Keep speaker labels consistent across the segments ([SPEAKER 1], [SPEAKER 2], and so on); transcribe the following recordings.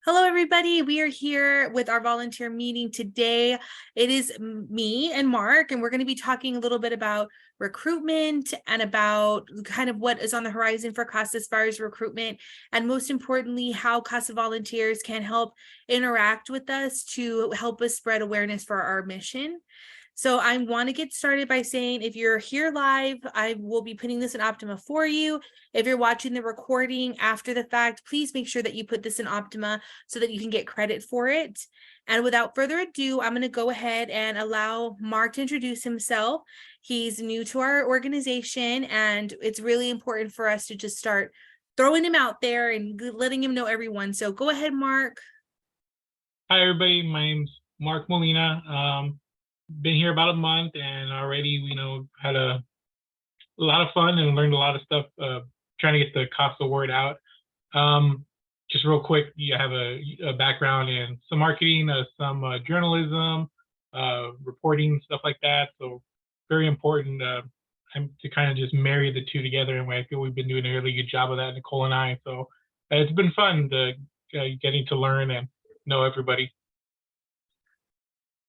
[SPEAKER 1] Hello, everybody. We are here with our volunteer meeting today. It is me and Mark, and we're going to be talking a little bit about recruitment and about kind of what is on the horizon for CASA as far as recruitment, and most importantly, how CASA volunteers can help interact with us to help us spread awareness for our mission. So I want to get started by saying, if you're here live, I will be putting this in Optima for you. If you're watching the recording after the fact, please make sure that you put this in Optima so that you can get credit for it. And without further ado, I'm going to go ahead and allow Mark to introduce himself. He's new to our organization, and it's really important for us to just start throwing him out there and letting him know everyone. So go ahead, Mark.
[SPEAKER 2] Hi, everybody. My name's Mark Molina. Been here about a month and already, had a lot of fun and learned a lot of stuff trying to get the CASA word out. Just real quick, you have a background in some marketing, some journalism, reporting, stuff like that. So very important to kind of just marry the two together. And I feel we've been doing a really good job of that, Nicole and I. So it's been fun getting to learn and know everybody.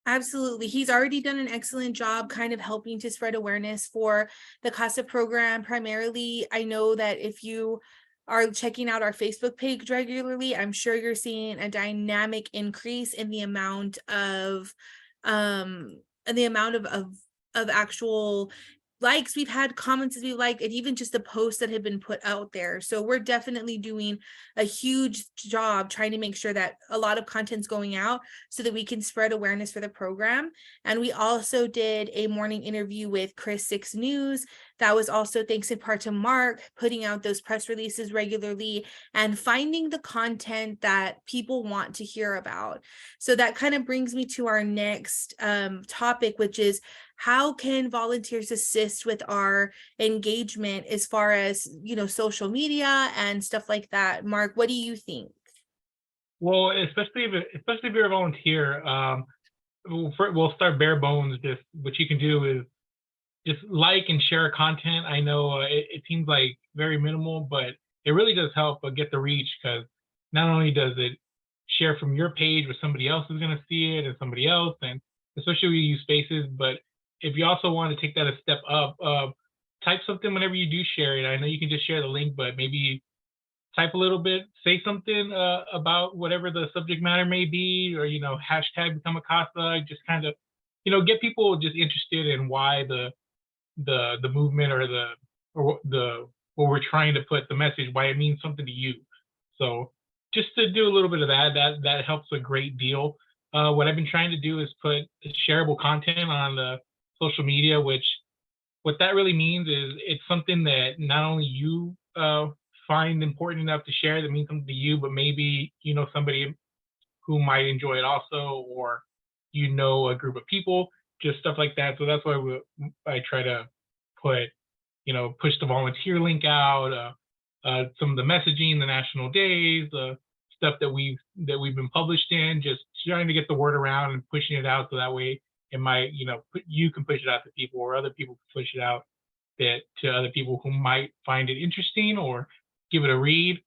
[SPEAKER 1] Absolutely. He's already done an excellent job kind of helping to spread awareness for the CASA program. Primarily, I know that if you are checking out our Facebook page regularly, I'm sure you're seeing a dynamic increase in the amount of actual likes we've had, comments we've liked, and even just the posts that have been put out there. So we're definitely doing a huge job trying to make sure that a lot of content's going out so that we can spread awareness for the program. And we also did a morning interview with Chris 6 News. That was also thanks in part to Mark putting out those press releases regularly and finding the content that people want to hear about. So that kind of brings me to our next topic, which is, how can volunteers assist with our engagement as far as, social media and stuff like that? Mark, what do you think?
[SPEAKER 2] Well, especially if you're a volunteer, we'll start bare bones. Just what you can do is just like and share content. I know it seems like very minimal, but it really does help get the reach, because not only does it share from your page, but somebody else is going to see it, and somebody else, and especially when you use Spaces. But if you also want to take that a step up, type something whenever you do share it. I know you can just share the link, but maybe type a little bit, say something about whatever the subject matter may be, or hashtag become a CASA. Just kind of get people just interested in why the movement or the what we're trying to put, the message, why it means something to you. So just to do a little bit of that helps a great deal. What I've been trying to do is put shareable content on the social media, which what that really means is it's something that not only you find important enough to share, that means something to you, but maybe somebody who might enjoy it also, or a group of people, just stuff like that. So that's why I try to put, push the volunteer link out, some of the messaging, the national days, the stuff that we've been published in, just trying to get the word around and pushing it out, so that way it might, you can push it out to people, or other people can push it out to other people who might find it interesting or give it a read.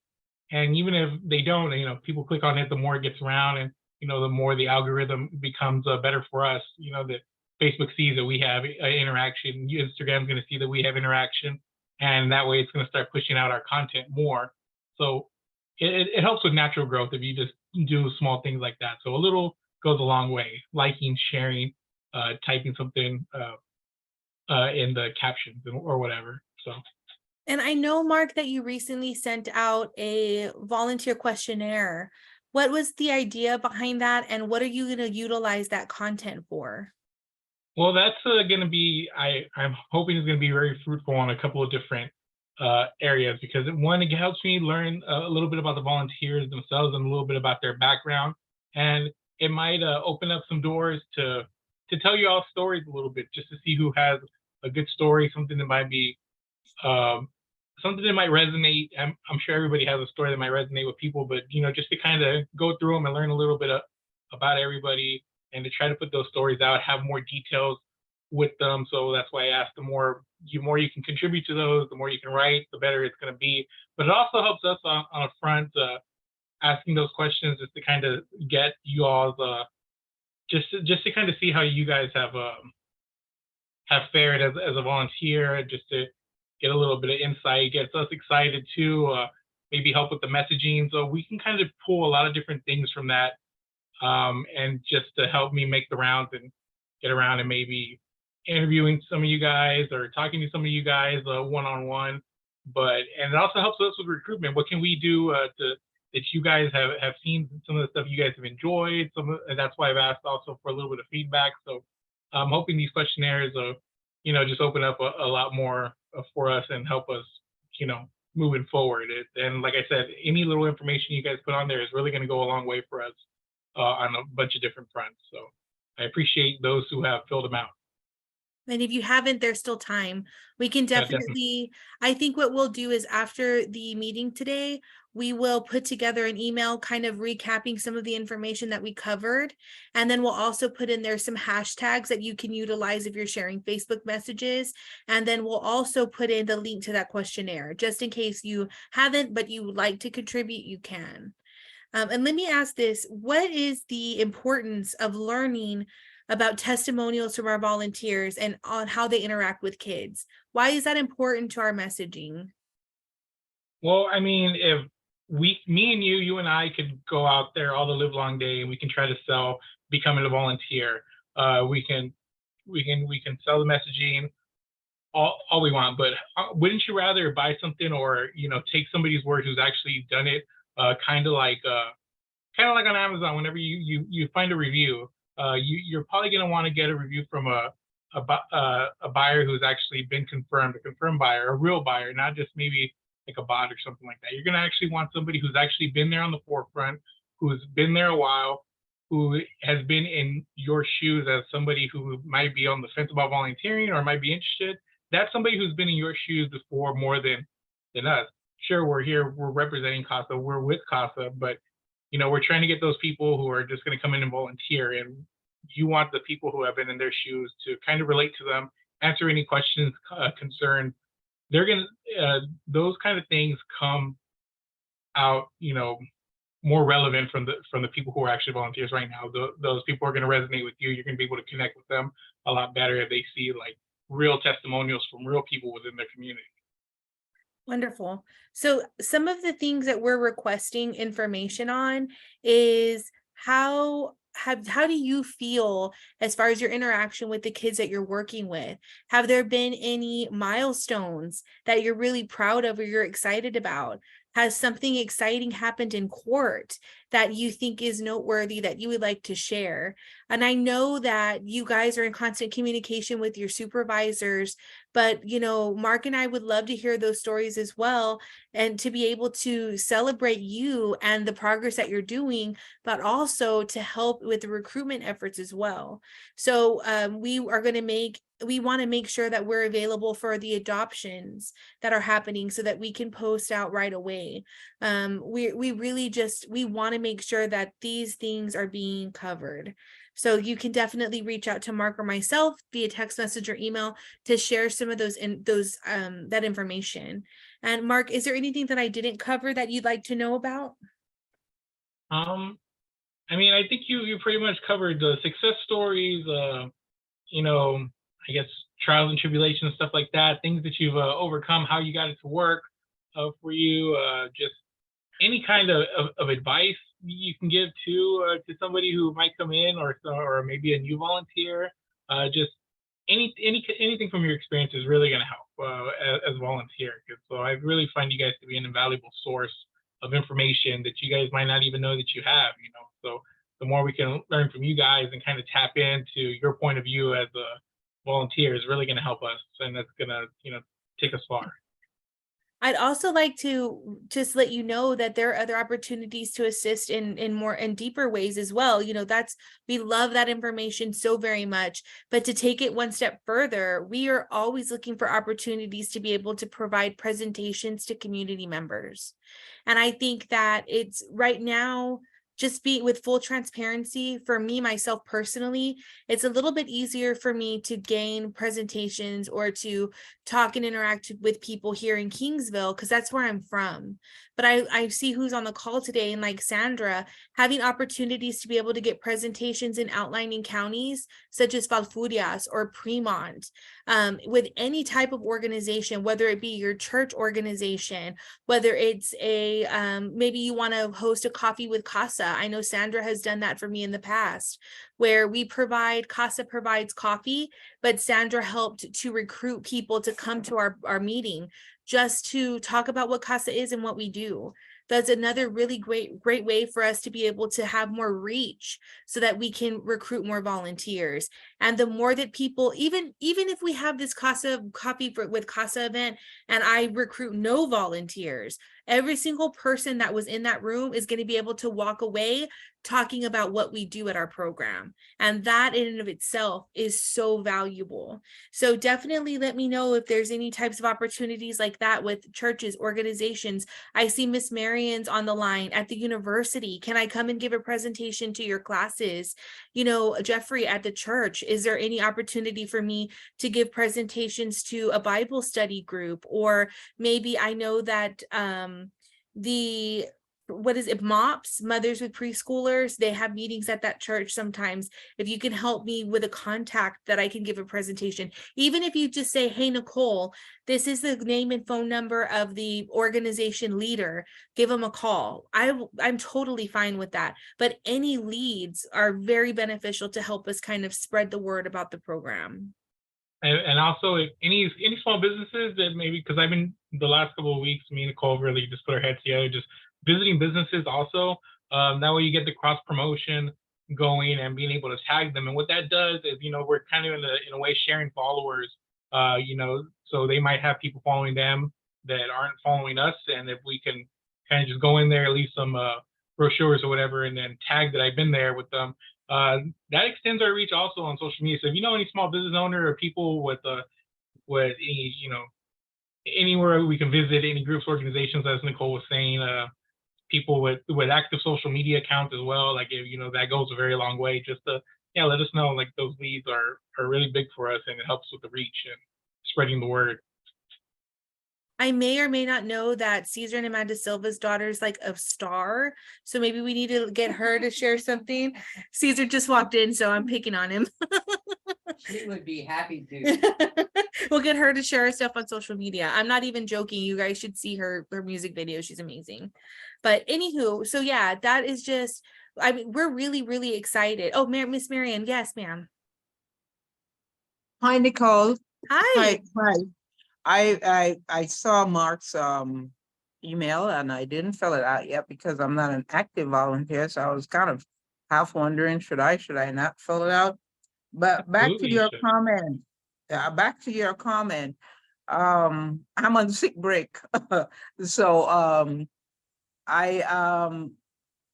[SPEAKER 2] And even if they don't, people click on it, the more it gets around, and the more the algorithm becomes better for us. That Facebook sees that we have interaction, Instagram's going to see that we have interaction, and that way it's going to start pushing out our content more. So it helps with natural growth if you just do small things like that. So a little goes a long way. Liking, sharing, typing something in the captions or whatever. So.
[SPEAKER 1] And I know, Mark, that you recently sent out a volunteer questionnaire. What was the idea behind that, and what are you going to utilize that content for?
[SPEAKER 2] Well, that's going to be, I'm hoping it's going to be very fruitful on a couple of different areas, because one, it helps me learn a little bit about the volunteers themselves and a little bit about their background. And it might open up some doors to tell you all stories a little bit, just to see who has a good story, something that might be something that might resonate. I'm sure everybody has a story that might resonate with people, but just to kind of go through them and learn a little bit about everybody, and to try to put those stories out, have more details with them. So that's why I asked, the more you can contribute to those, the more you can write, the better it's going to be. But it also helps us on a front asking those questions just to kind of get you all's just to kind of see how you guys have fared as a volunteer, just to get a little bit of insight, gets us excited to maybe help with the messaging. So we can kind of pull a lot of different things from that, and just to help me make the rounds and get around and maybe interviewing some of you guys or talking to some of you guys one on one. But and it also helps us with recruitment. What can we do to that you guys have seen some of the stuff you guys have enjoyed? And that's why I've asked also for a little bit of feedback. So I'm hoping these questionnaires, just open up a lot more for us and help us, moving forward. And like I said, any little information you guys put on there is really going to go a long way for us on a bunch of different fronts. So I appreciate those who have filled them out.
[SPEAKER 1] And if you haven't, there's still time. We can
[SPEAKER 2] Definitely.
[SPEAKER 1] definitely, I think what we'll do is after the meeting today, we will put together an email kind of recapping some of the information that we covered. And then we'll also put in there some hashtags that you can utilize if you're sharing Facebook messages. And then we'll also put in the link to that questionnaire, just in case you haven't, but you would like to contribute, you can. And let me ask this, what is the importance of learning about testimonials from our volunteers and on how they interact with kids? Why is that important to our messaging?
[SPEAKER 2] Well, I mean, if me and you and I could go out there all the live long day and we can try to sell becoming a volunteer. We can sell the messaging all we want, but wouldn't you rather buy something or take somebody's word who's actually done it? Kind of like on Amazon. Whenever you find a review, you're probably going to want to get a review from a buyer who's actually been confirmed, a confirmed buyer, a real buyer, not just maybe like a bot or something like that. You're going to actually want somebody who's actually been there on the forefront, who's been there a while, who has been in your shoes as somebody who might be on the fence about volunteering or might be interested. That's somebody who's been in your shoes before more than us. Sure, we're here, we're representing CASA, we're with CASA, but we're trying to get those people who are just going to come in and volunteer. And you want the people who have been in their shoes to kind of relate to them, answer any questions, concerns. They're going to, those kind of things come out, more relevant from the people who are actually volunteers right now. Those people are going to resonate with you. You're going to be able to connect with them a lot better if they see like real testimonials from real people within their community.
[SPEAKER 1] Wonderful. So some of the things that we're requesting information on is how do you feel as far as your interaction with the kids that you're working with? Have there been any milestones that you're really proud of or you're excited about? Has something exciting happened in court that you think is noteworthy that you would like to share? And I know that you guys are in constant communication with your supervisors, but Mark and I would love to hear those stories as well, and to be able to celebrate you and the progress that you're doing, but also to help with the recruitment efforts as well. So we want to make sure that we're available for the adoptions that are happening so that we can post out right away. We really we want to make sure that these things are being covered. So you can definitely reach out to Mark or myself via text message or email to share some of that information. And Mark, is there anything that I didn't cover that you'd like to know about?
[SPEAKER 2] I mean, I think you pretty much covered the success stories, you know, I guess trials and tribulations, stuff like that, things that you've overcome, how you got it to work for you, just any kind of advice you can give to somebody who might come in or maybe a new volunteer. Just anything from your experience is really going to help as a volunteer. So I really find you guys to be an invaluable source of information that you guys might not even know that you have. So the more we can learn from you guys and kind of tap into your point of view as a volunteer is really going to help us, and that's going to take us far.
[SPEAKER 1] I'd also like to just let you know that there are other opportunities to assist in more and deeper ways as well. We love that information so very much, but to take it one step further, we are always looking for opportunities to be able to provide presentations to community members. And I think that it's right now, just be with full transparency for me, myself personally, it's a little bit easier for me to gain presentations or to talk and interact with people here in Kingsville, because that's where I'm from. But I see who's on the call today, and like Sandra, having opportunities to be able to get presentations in outlining counties such as Valfurias or Fremont, with any type of organization, whether it be your church organization, whether it's a maybe you want to host a coffee with Casa. I know Sandra has done that for me in the past, where we provide, Casa provides coffee, but Sandra helped to recruit people to come to our meeting just to talk about what Casa is and what we do. That's another really great way for us to be able to have more reach so that we can recruit more volunteers. And the more that people, even if we have this Casa Coffee with Casa event and I recruit no volunteers, every single person that was in that room is going to be able to walk away talking about what we do at our program. And that in and of itself is so valuable. So definitely let me know if there's any types of opportunities like that with churches, organizations. I see Miss Marion's on the line at the university. Can I come and give a presentation to your classes? You know, Jeffrey at the church, is there any opportunity for me to give presentations to a Bible study group? Or maybe I know that the what is it, MOPS, Mothers with Preschoolers, they have meetings at that church sometimes. If you can help me with a contact that I can give a presentation, even if you just say, hey, Nicole, this is the name and phone number of the organization leader, give them a call. I'm totally fine with that. But any leads are very beneficial to help us kind of spread the word about the program.
[SPEAKER 2] And also, if any small businesses that maybe, because I've been the last couple of weeks, me and Nicole really just put our heads together, just visiting businesses also. That way you get the cross promotion going and being able to tag them. And what that does is, we're kind of in a way sharing followers. So they might have people following them that aren't following us, and if we can kind of just go in there, leave some brochures or whatever, and then tag that I've been there with them. That extends our reach also on social media. So if you know any small business owner or people with any, anywhere we can visit, any groups, organizations, as Nicole was saying, people with active social media accounts as well, like, if, that goes a very long way, just to, let us know, like, those leads are really big for us, and it helps with the reach and spreading the word.
[SPEAKER 1] I may or may not know that Caesar and Amanda Silva's daughter is like a star. So maybe we need to get her to share something. Caesar just walked in, so I'm picking on him.
[SPEAKER 3] She would be happy to.
[SPEAKER 1] We'll get her to share her stuff on social media. I'm not even joking. You guys should see her music video. She's amazing. But anywho, so yeah, that is just, I mean, we're really, really excited. Oh, Miss Marian. Yes, ma'am.
[SPEAKER 4] Hi, Nicole.
[SPEAKER 1] Hi.
[SPEAKER 4] Hi. I saw Mark's email and I didn't fill it out yet because I'm not an active volunteer. So I was kind of half wondering, should I not fill it out? But back to your comment. Back to your comment. I'm on sick break. So I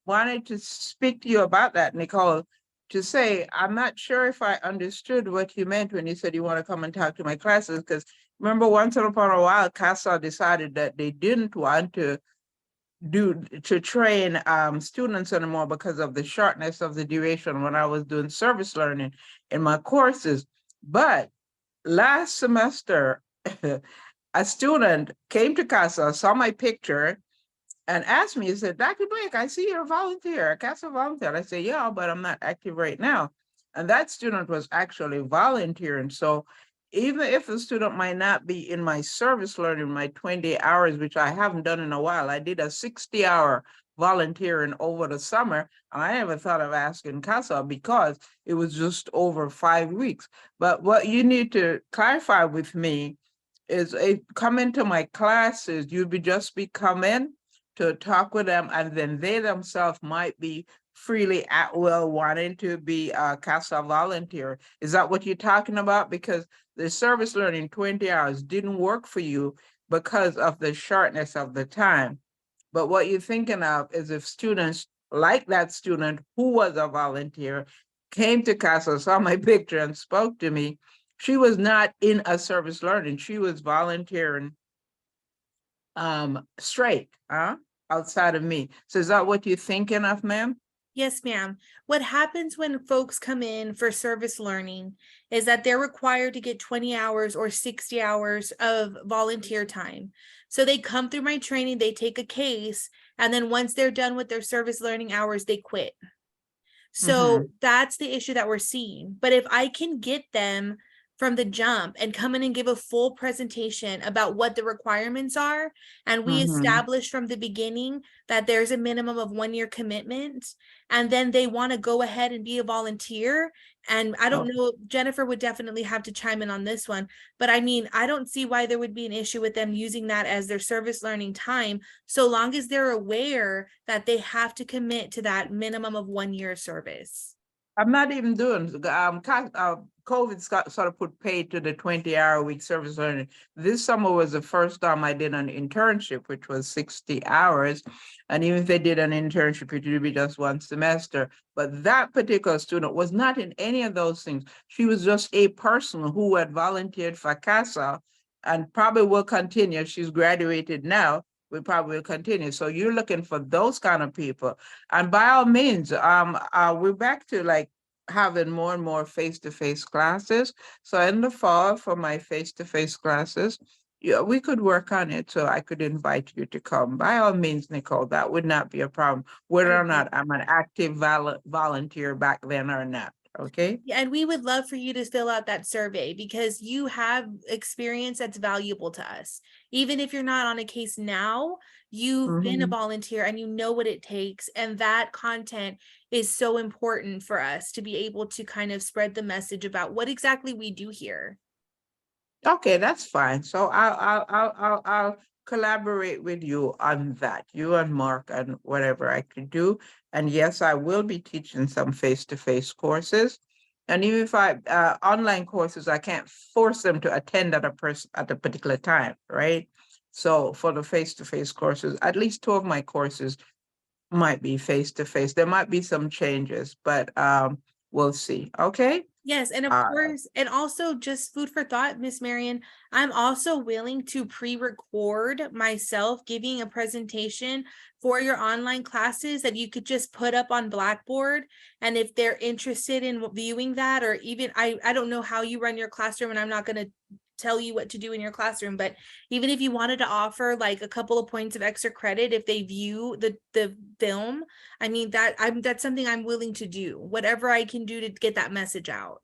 [SPEAKER 4] wanted to speak to you about that, Nicole, to say, I'm not sure if I understood what you meant when you said you want to come and talk to my classes, because remember once upon a while, CASA decided that they didn't want to train students anymore because of the shortness of the duration when I was doing service learning in my courses. But last semester, a student came to CASA, saw my picture, and asked me, he said, Dr. Blake, I see you're a volunteer, a CASA volunteer. I said, yeah, but I'm not active right now. And that student was actually volunteering. So even if the student might not be in my service learning, my 20 hours, which I haven't done in a while, I did a 60-hour volunteering over the summer. And I never thought of asking CASA because it was just over 5 weeks. But what you need to clarify with me is come into my classes, you'd just be coming to talk with them, and then they themselves might be freely at will wanting to be a CASA volunteer. Is that what you're talking about? Because the service learning 20 hours didn't work for you because of the shortness of the time. But what you're thinking of is if students like that student who was a volunteer came to CASA, saw my picture and spoke to me, she was not in a service learning, she was volunteering straight, outside of me. So is that what you're thinking of, ma'am?
[SPEAKER 1] Yes, ma'am. What happens when folks come in for service learning is that they're required to get 20 hours or 60 hours of volunteer time. So they come through my training, they take a case, and then once they're done with their service learning hours, they quit. So that's the issue that we're seeing. But if I can get them from the jump and come in and give a full presentation about what the requirements are, and we establish from the beginning that there's a minimum of 1 year commitment, and then they want to go ahead and be a volunteer. And I don't know, Jennifer would definitely have to chime in on this one, but I mean, I don't see why there would be an issue with them using that as their service learning time, so long as they're aware that they have to commit to that minimum of 1 year service.
[SPEAKER 4] I'm not even doing, COVID sort of put paid to the 20-hour-a-week service learning. This summer was the first time I did an internship, which was 60 hours. And even if they did an internship, it would be just 1 semester. But that particular student was not in any of those things. She was just a person who had volunteered for CASA and probably will continue. She's graduated now. We probably will continue. So you're looking for those kind of people. And by all means, we're back to like having more and more face-to-face classes. So in the fall for my face-to-face classes, yeah, we could work on it. So I could invite you to come. By all means, Nicole, that would not be a problem, whether or not I'm an active volunteer back then or not. Okay.
[SPEAKER 1] Yeah, and we would love for you to fill out that survey because you have experience that's valuable to us. Even if you're not on a case now, you've been a volunteer and you know what it takes. And that content is so important for us to be able to kind of spread the message about what exactly we do here.
[SPEAKER 4] Okay, that's fine. So I'll collaborate with you on that, you and Mark, and whatever I could do. And yes, I will be teaching some face-to-face courses. And even if online courses, I can't force them to attend at a particular time, right? So for the face-to-face courses, at least 2 of my courses might be face-to-face. There might be some changes, but we'll see. Okay.
[SPEAKER 1] Yes, and of course, and also just food for thought, Miss Marion, I'm also willing to pre-record myself giving a presentation for your online classes that you could just put up on Blackboard. And if they're interested in viewing that, or even, I don't know how you run your classroom, and I'm not going to tell you what to do in your classroom, but even if you wanted to offer like a couple of points of extra credit if they view the film, I mean, that's something I'm willing to do, whatever I can do to get that message out.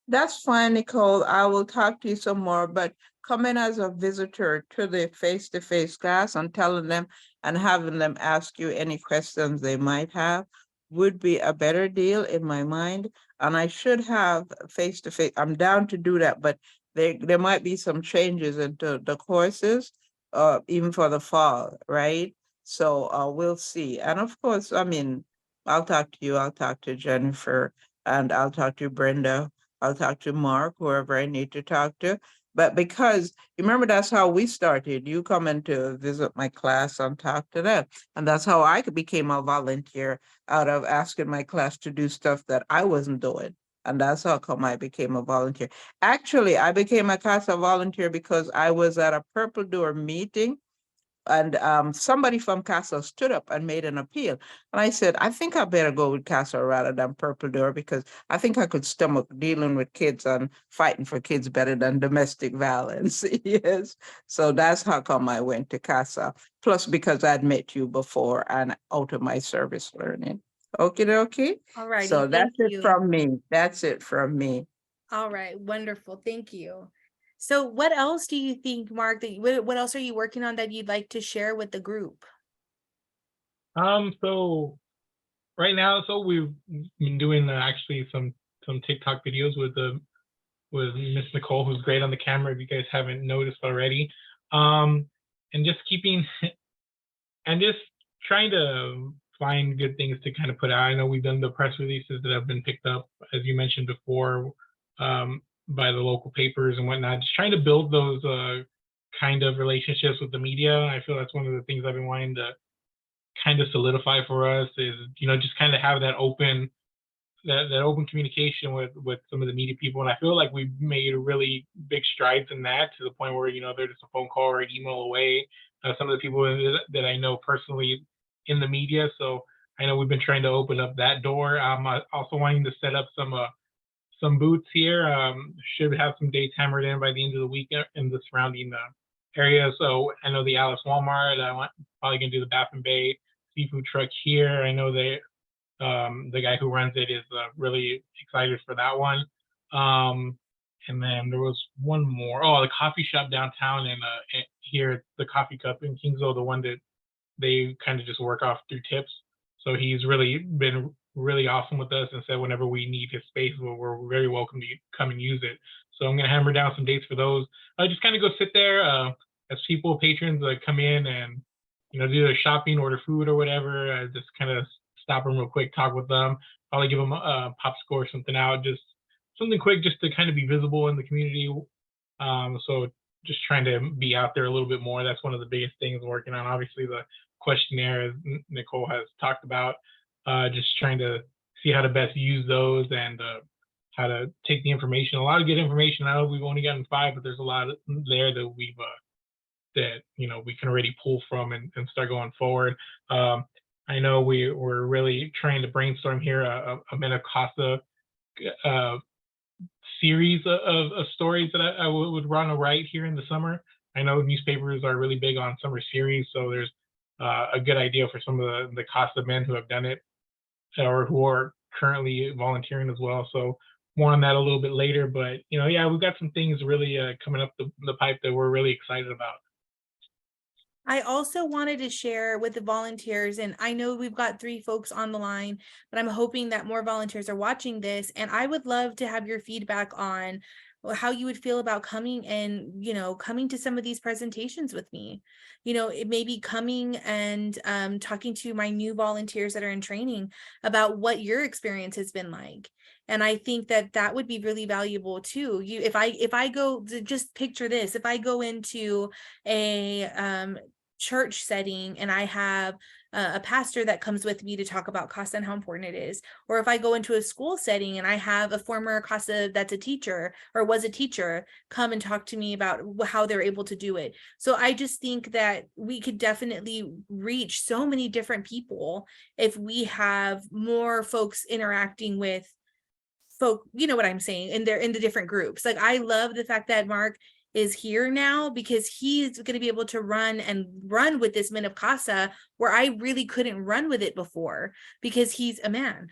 [SPEAKER 4] That's fine, Nicole. I will talk to you some more, but coming as a visitor to the face-to-face class and telling them and having them ask you any questions they might have would be a better deal in my mind. And I should have face-to-face. I'm down to do that, but there might be some changes into the courses, even for the fall, right? So we'll see. And of course, I mean, I'll talk to you, I'll talk to Jennifer, and I'll talk to Brenda. I'll talk to Mark, whoever I need to talk to. But because remember, that's how we started. You come in to visit my class and talk to them. And that's how I became a volunteer, out of asking my class to do stuff that I wasn't doing. And that's how come I became a volunteer. Actually, I became a CASA volunteer because I was at a Purple Door meeting, and somebody from CASA stood up and made an appeal. And I said, I think I better go with CASA rather than Purple Door, because I think I could stomach dealing with kids and fighting for kids better than domestic violence. Yes. So that's how come I went to CASA. Plus, because I'd met you before and out of my service learning. Okay.
[SPEAKER 1] All righty.
[SPEAKER 4] So that's it from me. That's it from me.
[SPEAKER 1] All right. Wonderful. Thank you. So what else do you think, Mark, that what else are you working on that you'd like to share with the group?
[SPEAKER 2] So right now, so we've been doing actually some TikTok videos with Miss Nicole, who's great on the camera, if you guys haven't noticed already. And just keeping and just trying to find good things to kind of put out. I know we've done the press releases that have been picked up, as you mentioned before, by the local papers and whatnot. Just trying to build those kind of relationships with the media. I feel that's one of the things I've been wanting to kind of solidify for us, is, you know, just kind of have that open open communication with some of the media people. And I feel like we've made really big strides in that, to the point where, you know, they're just a phone call or an email away. Some of the people that I know personally in the media. So I know we've been trying to open up that door. I'm also wanting to set up some booths here. Should have some dates hammered in by the end of the week in the surrounding area. So I know the Alice Walmart. I want probably gonna do the Baffin Bay seafood truck here. I know the guy who runs it is really excited for that one. And then there was one more. Oh, the coffee shop downtown and here, the Coffee Cup in Kingsville, the one that they kind of just work off through tips. So he's really been really awesome with us and said whenever we need his space, we're very welcome to come and use it. So I'm gonna hammer down some dates for those. I just kind of go sit there as patrons come in and do their shopping, order food or whatever. Just kind of stop them real quick, talk with them, probably give them a popsicle or something out, just something quick, just to kind of be visible in the community. So just trying to be out there a little bit more. That's one of the biggest things I'm working on. Obviously, the questionnaire, as Nicole has talked about, just trying to see how to best use those and how to take the information. A lot of good information. I know we've only gotten 5, but there's a lot there that we've we can already pull from and start going forward. I know we're really trying to brainstorm here a Menacasa series of stories that I would run or write here in the summer. I know newspapers are really big on summer series, so there's a good idea for some of the Casa men who have done it or who are currently volunteering as well. So more on that a little bit later, but yeah, we've got some things really coming up the pipe that we're really excited about.
[SPEAKER 1] I also wanted to share with the volunteers, and I know we've got 3 folks on the line, but I'm hoping that more volunteers are watching this, and I would love to have your feedback on how you would feel about coming and, coming to some of these presentations with me. It may be coming and talking to my new volunteers that are in training about what your experience has been like. And I think that would be really valuable too. If I go, just picture this, if I go into a church setting and I have a pastor that comes with me to talk about CASA and how important it is, or if I go into a school setting and I have a former CASA that's a teacher or was a teacher come and talk to me about how they're able to do it. So I just think that we could definitely reach so many different people if we have more folks interacting with folk, you know what I'm saying, and they're in the different groups. Like, I love the fact that Mark is here now because he's going to be able to run with this Men of Casa where I really couldn't run with it before because he's a man.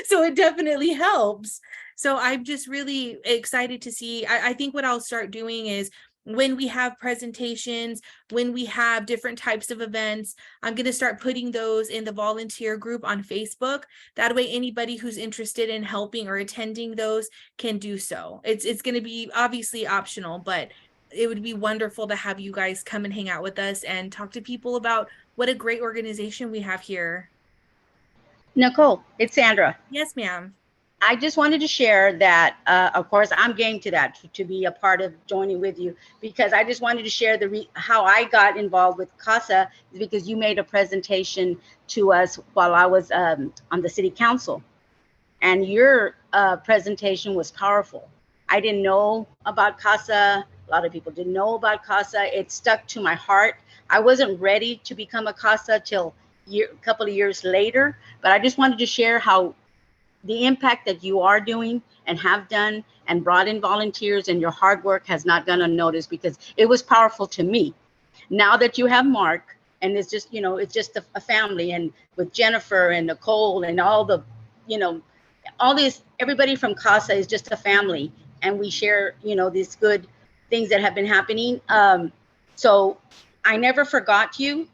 [SPEAKER 1] So it definitely helps. So I'm just really excited to see. I think what I'll start doing is when we have presentations, when we have different types of events, I'm going to start putting those in the volunteer group on Facebook. That way, anybody who's interested in helping or attending those can do so. It's going to be obviously optional, but it would be wonderful to have you guys come and hang out with us and talk to people about what a great organization we have here.
[SPEAKER 5] Nicole, it's Sandra.
[SPEAKER 1] Yes, ma'am.
[SPEAKER 5] I just wanted to share that, of course, I'm game to that, to be a part of joining with you, because I just wanted to share how I got involved with CASA, because you made a presentation to us while I was on the city council. And your presentation was powerful. I didn't know about CASA. A lot of people didn't know about CASA. It stuck to my heart. I wasn't ready to become a CASA till a couple of years later, but I just wanted to share how the impact that you are doing and have done and brought in volunteers, and your hard work has not gone unnoticed, because it was powerful to me. Now that you have Mark, and it's just, it's just a family, and with Jennifer and Nicole and all the, all this, everybody from CASA is just a family, and we share, these good things that have been happening. So I never forgot you.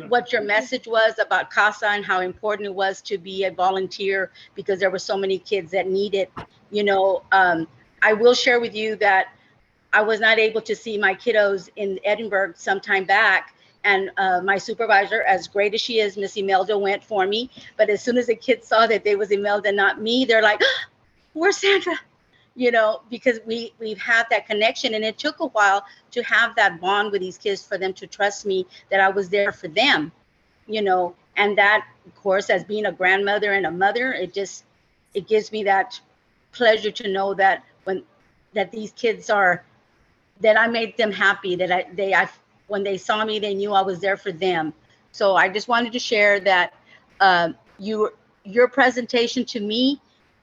[SPEAKER 5] What your message was about CASA and how important it was to be a volunteer, because there were so many kids that need it. I will share with you that I was not able to see my kiddos in Edinburgh some time back, and my supervisor, as great as she is, Miss Imelda, went for me. But as soon as the kids saw that they was Imelda, not me, they're like, oh, where's Sandra? Because we've had that connection, and it took a while to have that bond with these kids for them to trust me that I was there for them, and that, of course, as being a grandmother and a mother, it gives me that pleasure to know that that these kids that I made them happy, that when they saw me, they knew I was there for them. So I just wanted to share that your presentation to me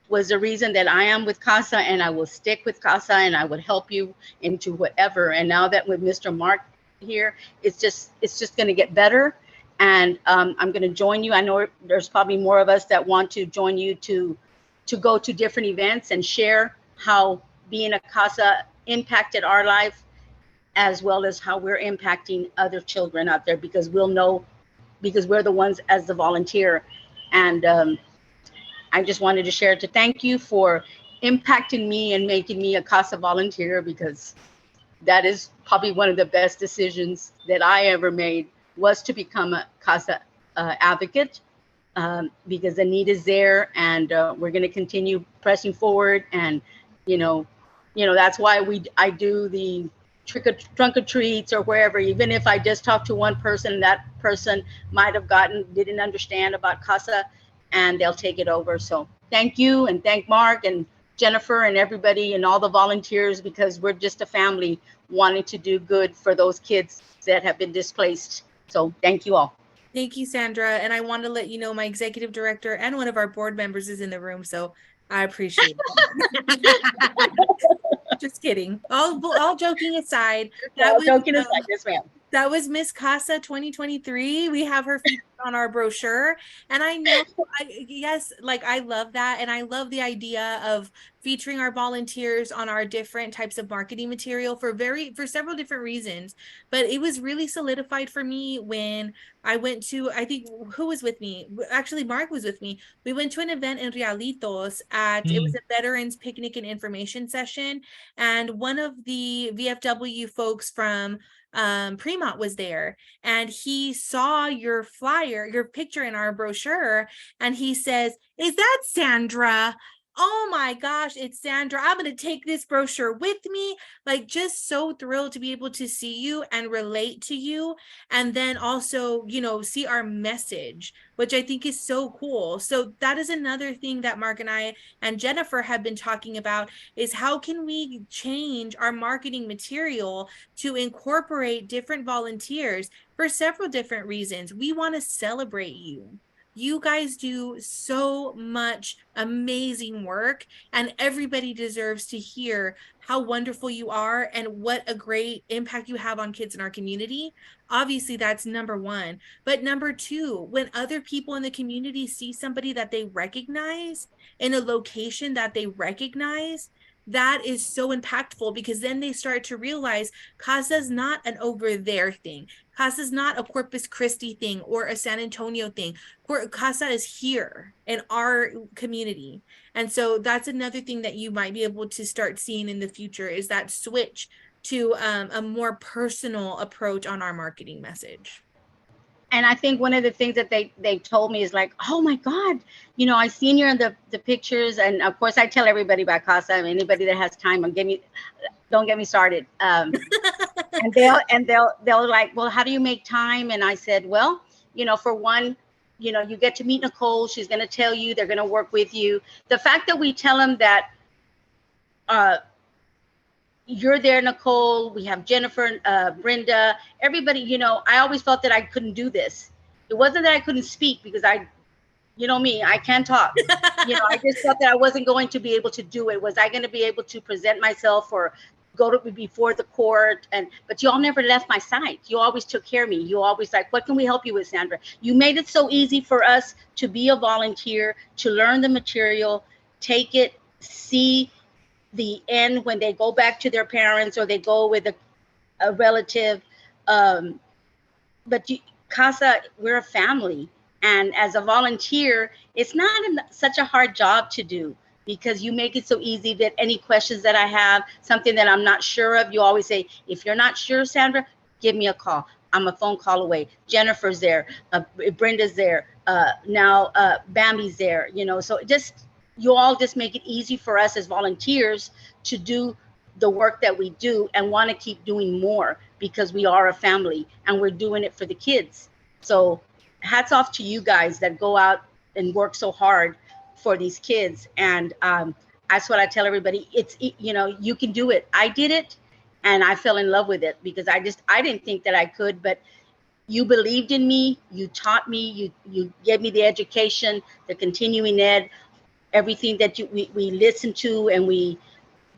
[SPEAKER 5] was the reason that I am with CASA, and I will stick with CASA, and I would help you into whatever. And now that with Mr. Mark here, it's just going to get better. And I'm going to join you. I know there's probably more of us that want to join you to go to different events and share how being a CASA impacted our life, as well as how we're impacting other children out there, because we'll know, because we're the ones as the volunteer. And I just wanted to share to thank you for impacting me and making me a CASA volunteer, because that is probably one of the best decisions that I ever made, was to become a CASA advocate, because the need is there, and we're going to continue pressing forward. And that's why I do the trunk or treats or wherever, even if I just talk to one person, that person might have didn't understand about CASA, and they'll take it over. So thank you, and thank Mark and Jennifer and everybody and all the volunteers, because we're just a family wanting to do good for those kids that have been displaced. So thank you all.
[SPEAKER 1] Thank you, Sandra. And I want to let you know my executive director and one of our board members is in the room, so I appreciate it. Just kidding. All joking aside,
[SPEAKER 5] Joking aside, yes, ma'am.
[SPEAKER 1] That was Miss Casa 2023. We have her featured on our brochure. And I know, I love that. And I love the idea of featuring our volunteers on our different types of marketing material for several different reasons. But it was really solidified for me when I went to, I think, who was with me? Actually, Mark was with me. We went to an event in Realitos it was a veterans picnic and information session. And one of the VFW folks from Fremont was there, and he saw your picture in our brochure, and he says, "Is that Sandra? Oh my gosh, it's Sandra. I'm going to take this brochure with me." Like, just so thrilled to be able to see you and relate to you. And then also, see our message, which I think is so cool. So that is another thing that Mark and I and Jennifer have been talking about, is how can we change our marketing material to incorporate different volunteers for several different reasons. We want to celebrate you. You guys do so much amazing work, and everybody deserves to hear how wonderful you are and what a great impact you have on kids in our community. Obviously, that's number one. But number two, when other people in the community see somebody that they recognize in a location that they recognize, that is so impactful, because then they start to realize CASA is not an over there thing. CASA is not a Corpus Christi thing or a San Antonio thing. CASA is here in our community. And so that's another thing that you might be able to start seeing in the future, is that switch to a more personal approach on our marketing message.
[SPEAKER 5] And I think one of the things that they told me is like, "Oh my God, I seen you in the pictures." And of course, I tell everybody about CASA. Anybody that has time, don't get me started. And they'll like, "Well, how do you make time?" And I said, "Well, for one, you get to meet Nicole. She's going to tell you. They're going to work with you. The fact that we tell them that you're there, Nicole, we have Jennifer, Brenda, everybody, I always felt that I couldn't do this. It wasn't that I couldn't speak, because me, I can talk. I just felt that I wasn't going to be able to do it. Was I going to be able to present myself or go to before the court? But y'all never left my side. You always took care of me. You always like, "What can we help you with, Sandra?" You made it so easy for us to be a volunteer, to learn the material, take it, see the end when they go back to their parents or they go with a relative. But CASA, we're a family. And as a volunteer, it's not such a hard job to do, because you make it so easy that any questions that I have, something that I'm not sure of, you always say, "If you're not sure, Sandra, give me a call. I'm a phone call away." Jennifer's there, Brenda's there, now Bambi's there, so you all just make it easy for us as volunteers to do the work that we do, and want to keep doing more, because we are a family and we're doing it for the kids. So hats off to you guys that go out and work so hard for these kids. And that's what I tell everybody. It's, you can do it. I did it, and I fell in love with it, because I didn't think that I could, but you believed in me, you taught me, you gave me the education, the continuing ed, everything that we listened to, and we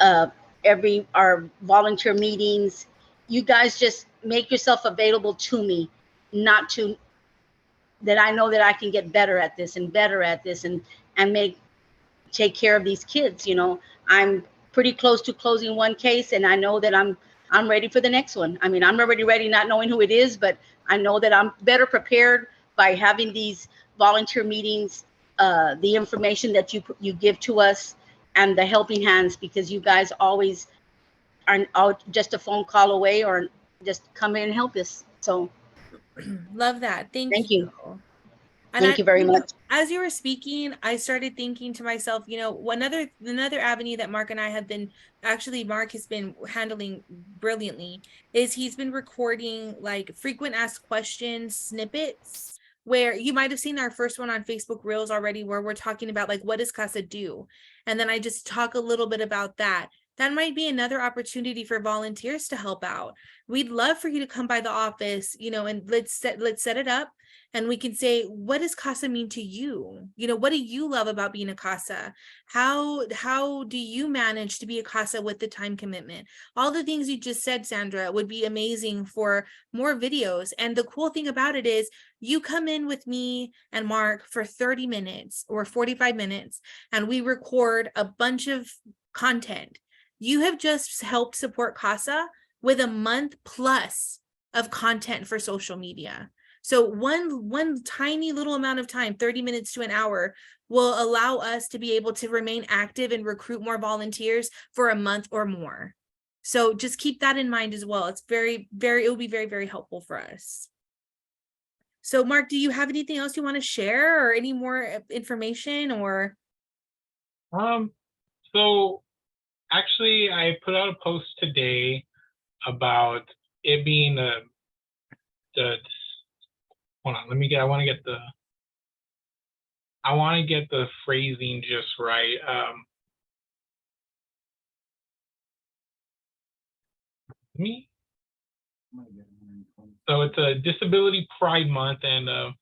[SPEAKER 5] our volunteer meetings. You guys just make yourself available to me, not to that I know that I can get better at this and better at this and take care of these kids. You know, I'm pretty close to closing one case, and I know that I'm ready for the next one. I mean, I'm already ready, not knowing who it is, but I know that I'm better prepared by having these volunteer meetings, the information that you give to us, and the helping hands, because you guys always are just a phone call away, or just come in and help us. So
[SPEAKER 1] Love that. Thank
[SPEAKER 5] thank you.
[SPEAKER 1] And
[SPEAKER 5] Thank you very much.
[SPEAKER 1] As you were speaking, I started thinking to myself, you know, another avenue that Mark and I have been, actually Mark has been handling brilliantly, is he's been recording like frequent asked questions snippets, where you might have seen our first one on Facebook Reels already, where we're talking about like, what does CASA do? And then I just talk a little bit about that. That might be another opportunity for volunteers to help out. We'd love for you to come by the office, you know, and let's set it up. And we can say, what does CASA mean to you? You know, what do you love about being a CASA? How do you manage to be a CASA with the time commitment? All the things you just said, Sandra, would be amazing for more videos. And the cool thing about it is you come in with me and Mark for 30 minutes or 45 minutes, and we record a bunch of content. You have just helped support CASA with a month plus of content for social media. So one tiny little amount of time, 30 minutes to an hour, will allow us to be able to remain active and recruit more volunteers for a month or more. So just keep that in mind as well. It's it will be very, very helpful for us. So Mark, do you have anything else you want to share, or any more information, or?
[SPEAKER 2] So actually I put out a post today about it being hold on, I want to get the phrasing just right. So it's a Disability Pride Month, and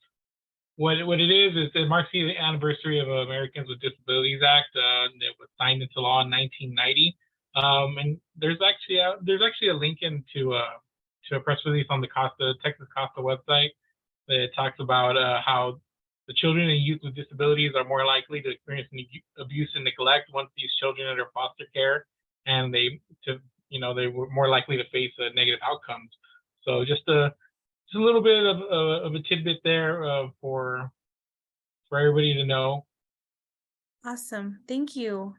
[SPEAKER 2] what it is it marks the anniversary of Americans with Disabilities Act that was signed into law in 1990. And there's actually a link into to a press release on the Texas CASA website that talks about how the children and youth with disabilities are more likely to experience abuse and neglect once these children are under foster care, and they were more likely to face negative outcomes. So just a little bit of a tidbit there for everybody to know.
[SPEAKER 1] Awesome. Thank you.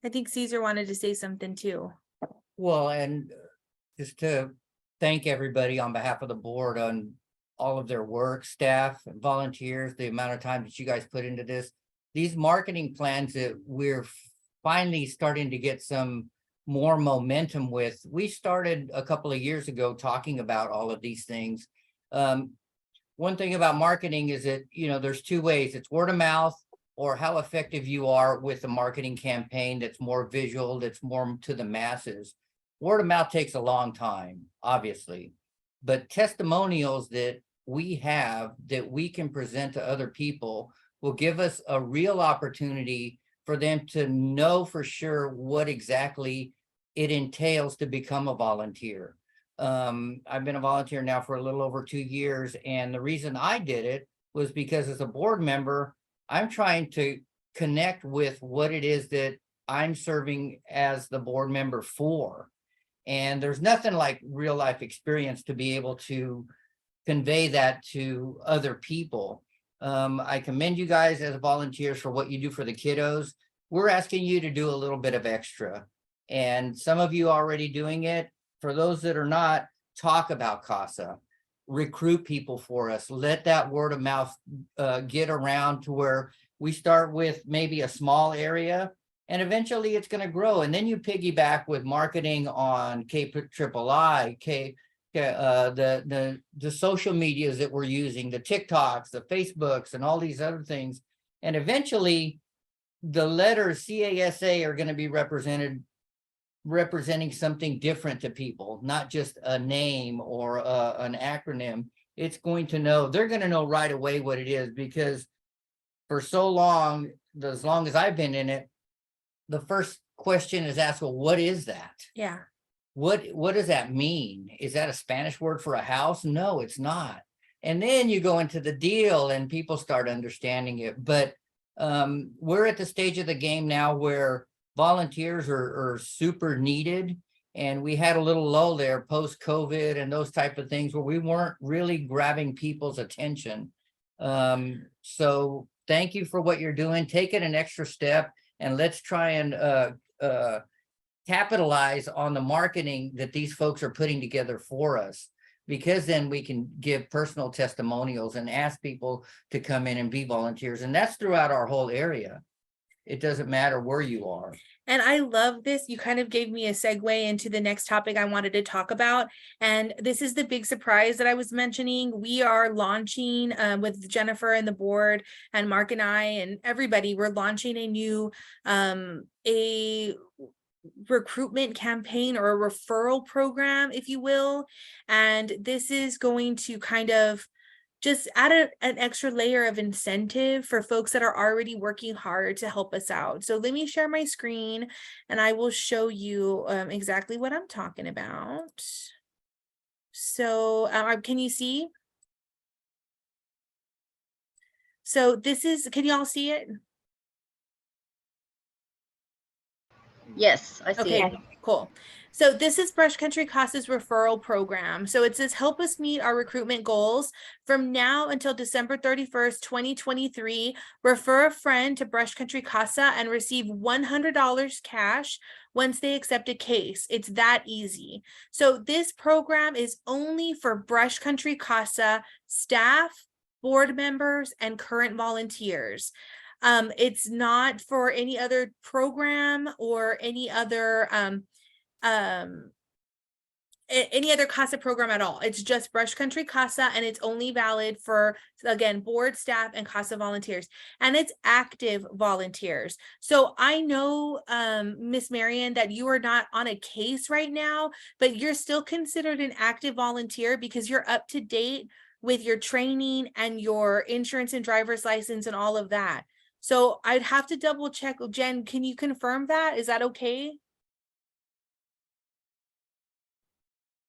[SPEAKER 1] I think Caesar wanted to say something too.
[SPEAKER 3] Well, and just to thank everybody on behalf of the board on all of their work, staff and volunteers, the amount of time that you guys put into this. These marketing plans that we're finally starting to get some more momentum with. We started a couple of years ago talking about all of these things. One thing about marketing is that, there's two ways. It's word of mouth, or how effective you are with a marketing campaign that's more visual, that's more to the masses. Word of mouth takes a long time, obviously, but testimonials that we have that we can present to other people will give us a real opportunity for them to know for sure what exactly it entails to become a volunteer. I've been a volunteer now for a little over 2 years, and the reason I did it was because as a board member, I'm trying to connect with what it is that I'm serving as the board member for. And there's nothing like real life experience to be able to convey that to other people. I commend you guys as volunteers for what you do for the kiddos. We're asking you to do a little bit of extra, and some of you are already doing it. For those that are not, talk about CASA, recruit people for us, let that word of mouth get around to where we start with maybe a small area, and eventually it's going to grow. And then you piggyback with marketing on KIII, the social medias that we're using, the TikToks, the Facebooks, and all these other things. And eventually the letters CASA are going to be represented representing something different to people, not just a name or an acronym. It's going to know, they're going to know right away what it is, because for so long, as long as I've been in it, the first question is asked, well, what is that?
[SPEAKER 1] Yeah.
[SPEAKER 3] What does that mean? Is that a Spanish word for a house? No, it's not. And then you go into the deal and people start understanding it. But we're at the stage of the game now where volunteers are super needed. And we had a little lull there post-COVID and those type of things where we weren't really grabbing people's attention. So thank you for what you're doing. Take it an extra step and let's try and capitalize on the marketing that these folks are putting together for us, because then we can give personal testimonials and ask people to come in and be volunteers. And that's throughout our whole area. It doesn't matter where you are.
[SPEAKER 1] And I love this. You kind of gave me a segue into the next topic I wanted to talk about. And this is the big surprise that I was mentioning. We are launching with Jennifer and the board and Mark and I and everybody, we're launching a new a recruitment campaign or a referral program, if you will. And this is going to kind of just add an extra layer of incentive for folks that are already working hard to help us out. So let me share my screen and I will show you exactly what I'm talking about. So can you see? So this is, can you all see it?
[SPEAKER 5] Yes, I see it.
[SPEAKER 1] Okay, cool. So this is Brush Country CASA's referral program. So it says, help us meet our recruitment goals from now until December 31st, 2023. Refer a friend to Brush Country CASA and receive $100 cash once they accept a case. It's that easy. So this program is only for Brush Country CASA staff, board members, and current volunteers. It's not for any other program or any other CASA program at all. It's just Brush Country CASA, and it's only valid for, again, board staff and CASA volunteers, and it's active volunteers. So I know, Miss Marion, that you are not on a case right now, but you're still considered an active volunteer because you're up to date with your training and your insurance and driver's license and all of that. So I'd have to double check. Jen, can you confirm that? Is that okay?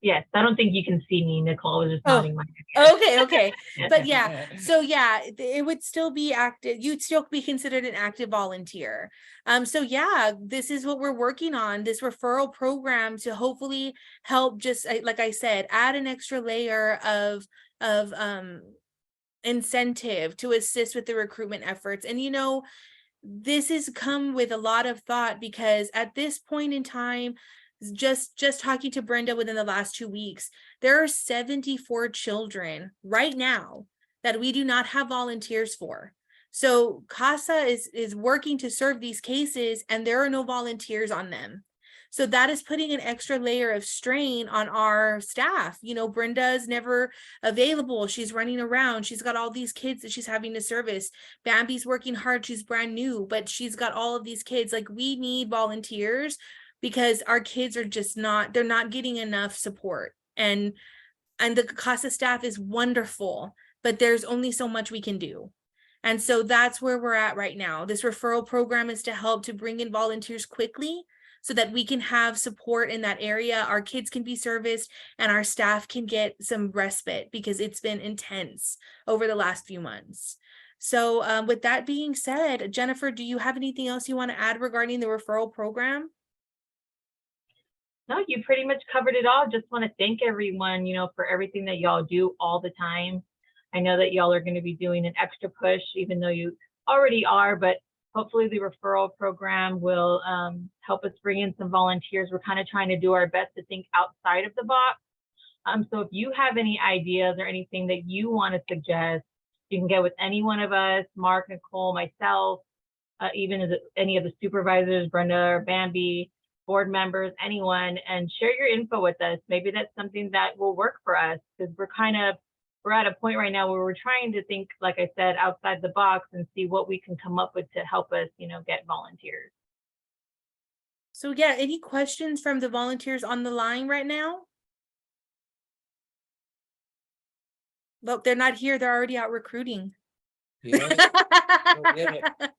[SPEAKER 6] Yes, I don't think you can see me. Nicole was just nodding my head.
[SPEAKER 1] Okay. But yeah, so yeah, it would still be active. You'd still be considered an active volunteer. So yeah, this is what we're working on, this referral program to hopefully help, just like I said, add an extra layer of incentive to assist with the recruitment efforts. And you know, this has come with a lot of thought, because at this point in time, just talking to Brenda within the last 2 weeks, there are 74 children right now that we do not have volunteers for. So CASA is working to serve these cases, and there are no volunteers on them. So that is putting an extra layer of strain on our staff. You know, Brenda is never available. She's running around. She's got all these kids that she's having to service. Bambi's working hard. She's brand new, but she's got all of these kids. Like, we need volunteers because our kids are just not, they're not getting enough support. And the CASA staff is wonderful, but there's only so much we can do. And so that's where we're at right now. This referral program is to help to bring in volunteers quickly so that we can have support in that area. Our kids can be serviced and our staff can get some respite, because it's been intense over the last few months. So with that being said, Jennifer, do you have anything else you want to add regarding the referral program?
[SPEAKER 6] No, you pretty much covered it all. Just want to thank everyone, you know, for everything that y'all do all the time. I know that y'all are going to be doing an extra push, even though you already are, but hopefully the referral program will help us bring in some volunteers. We're kind of trying to do our best to think outside of the box. So if you have any ideas or anything that you want to suggest, you can get with any one of us, Mark, Nicole, myself, even any of the supervisors, Brenda or Bambi, board members, anyone, and share your info with us. Maybe that's something that will work for us, because we're at a point right now where we're trying to think, like I said, outside the box and see what we can come up with to help us, you know, get volunteers.
[SPEAKER 1] So yeah, any questions from the volunteers on the line right now? Look, they're not here. They're already out recruiting.
[SPEAKER 3] Yeah. get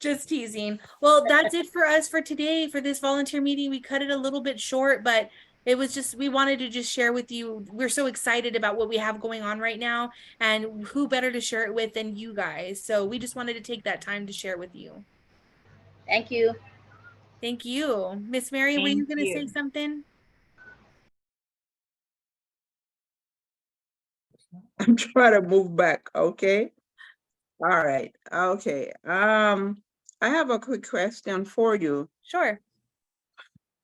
[SPEAKER 1] Just teasing. Well, that's it for us for today for this volunteer meeting. We cut it a little bit short, but it was just, we wanted to just share with you. We're so excited about what we have going on right now, and who better to share it with than you guys. So we just wanted to take that time to share with you.
[SPEAKER 5] Thank you.
[SPEAKER 1] Thank you. Miss Mary, were you
[SPEAKER 6] Thank
[SPEAKER 1] going to say
[SPEAKER 6] you.
[SPEAKER 1] something?
[SPEAKER 4] I'm trying to move back, okay? All right, okay. I have a quick question for you.
[SPEAKER 1] Sure.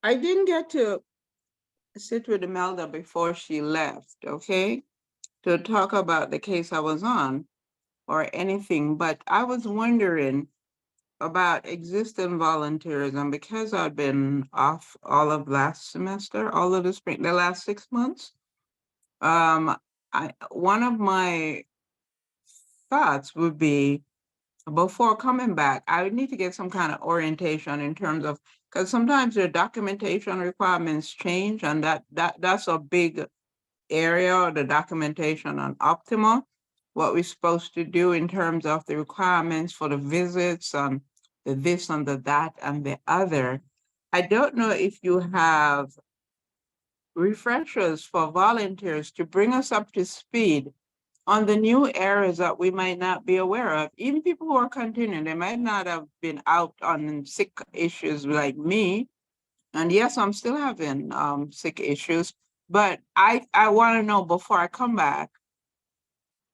[SPEAKER 4] I didn't get to sit with Imelda before she left, okay? To talk about the case I was on or anything, but I was wondering about existing volunteers, and because I've been off all of last semester, all of the spring, the last 6 months, one of my thoughts would be, before coming back, I would need to get some kind of orientation in terms of, because sometimes your documentation requirements change, and that's a big area, the documentation on Optima, what we're supposed to do in terms of the requirements for the visits and the this and the that and the other. I don't know if you have refreshers for volunteers to bring us up to speed on the new areas that we might not be aware of. Even people who are continuing, they might not have been out on sick issues like me. And yes, I'm still having sick issues, but I want to know before I come back,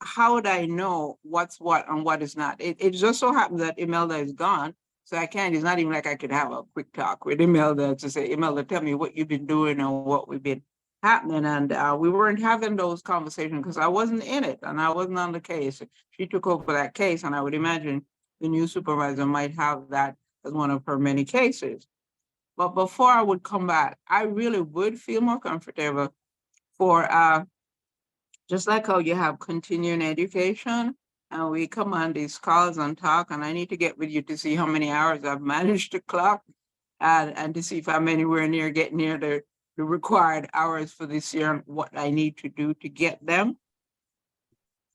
[SPEAKER 4] how would I know what's what and what is not? It just so happens that Imelda is gone. So I can't, it's not even like I could have a quick talk with Imelda to say, Imelda, tell me what you've been doing and what we've been happening. And we weren't having those conversations because I wasn't in it and I wasn't on the case. She took over that case, and I would imagine the new supervisor might have that as one of her many cases. But before I would come back, I really would feel more comfortable for just like how you have continuing education, and we come on these calls and talk, and I need to get with you to see how many hours I've managed to clock, and to see if I'm anywhere near getting near the required hours for this year and what I need to do to get them.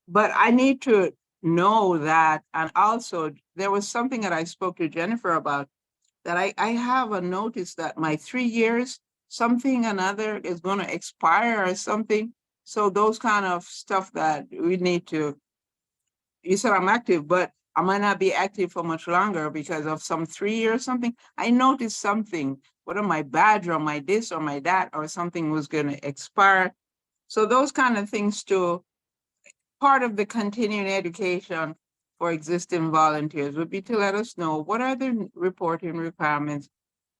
[SPEAKER 4] But I need to know that, and also there was something that I spoke to Jennifer about, that I have a notice that my 3 years, something another is going to expire or something. So those kind of stuff that we need to, you said I'm active, but I might not be active for much longer because of some 3 years something. I noticed something, whether my badge or my this or my that or something was going to expire. So those kind of things too. Part of the continuing education for existing volunteers would be to let us know what are the reporting requirements,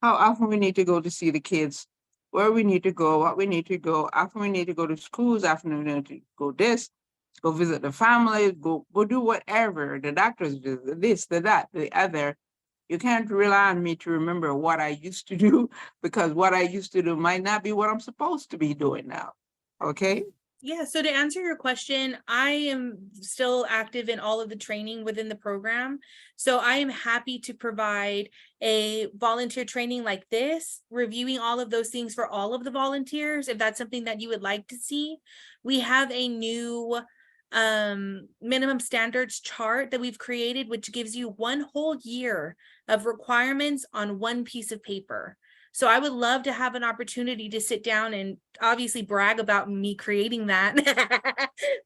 [SPEAKER 4] how often we need to go to see the kids, where we need to go, what we need to go, often we need to go to schools, often we need to go this, go visit the families, go do whatever, the doctors do, this, the that, the other. You can't rely on me to remember what I used to do, because what I used to do might not be what I'm supposed to be doing now. Okay?
[SPEAKER 1] Yeah, so to answer your question, I am still active in all of the training within the program. So I am happy to provide a volunteer training like this, reviewing all of those things for all of the volunteers, if that's something that you would like to see. We have a new minimum standards chart that we've created, which gives you one whole year of requirements on one piece of paper. So I would love to have an opportunity to sit down and obviously brag about me creating that,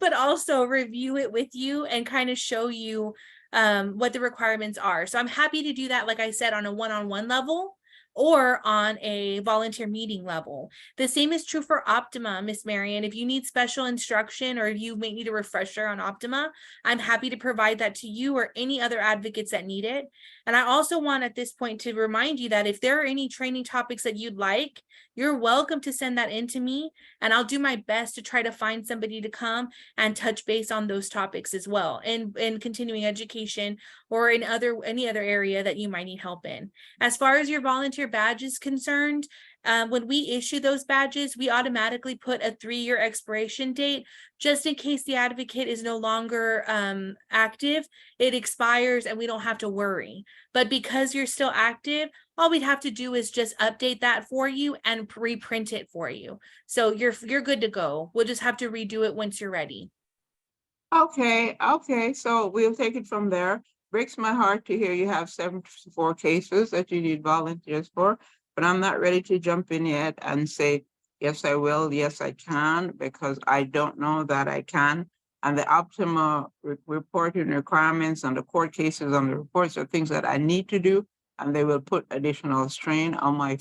[SPEAKER 1] but also review it with you and kind of show you what the requirements are. So I'm happy to do that, like I said, on a one-on-one level or on a volunteer meeting level. The same is true for Optima, Miss Marion. If you need special instruction or if you may need a refresher on Optima, I'm happy to provide that to you or any other advocates that need it. And I also want at this point to remind you that if there are any training topics that you'd like, you're welcome to send that in to me, and I'll do my best to try to find somebody to come and touch base on those topics as well, in continuing education or in any other area that you might need help in. As far as your volunteer badge is concerned, when we issue those badges, we automatically put a 3-year expiration date, just in case the advocate is no longer active. It expires and we don't have to worry. But because you're still active, all we'd have to do is just update that for you and reprint it for you. So you're good to go. We'll just have to redo it once you're ready.
[SPEAKER 4] Okay, okay, so we'll take it from there. Breaks my heart to hear you have 74 cases that you need volunteers for, but I'm not ready to jump in yet and say, yes, I will, yes, I can, because I don't know that I can. And the optimal reporting requirements and the court cases on the reports are things that I need to do, and they will put additional strain on my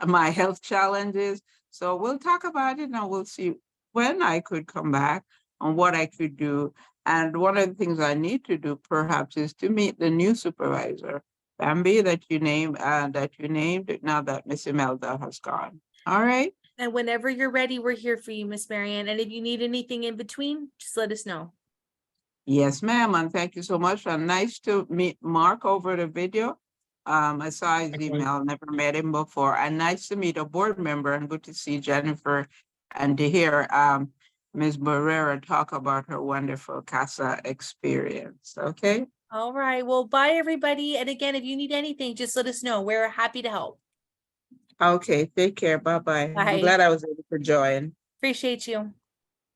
[SPEAKER 4] my health challenges. So we'll talk about it and we'll see when I could come back and what I could do. And one of the things I need to do perhaps is to meet the new supervisor, Bambi, that you named now that Miss Imelda has gone. All right.
[SPEAKER 1] And whenever you're ready, we're here for you, Miss Marianne. And if you need anything in between, just let us know.
[SPEAKER 4] Yes, ma'am. And thank you so much. And nice to meet Mark over the video. I saw his email, never met him before. And nice to meet a board member and good to see Jennifer and to hear Ms. Barrera talk about her wonderful CASA experience. Okay.
[SPEAKER 1] All right. Well, bye, everybody. And again, if you need anything, just let us know. We're happy to help.
[SPEAKER 4] Okay. Take care. Bye-bye.
[SPEAKER 1] Bye.
[SPEAKER 4] I'm glad I was able to join.
[SPEAKER 1] Appreciate you.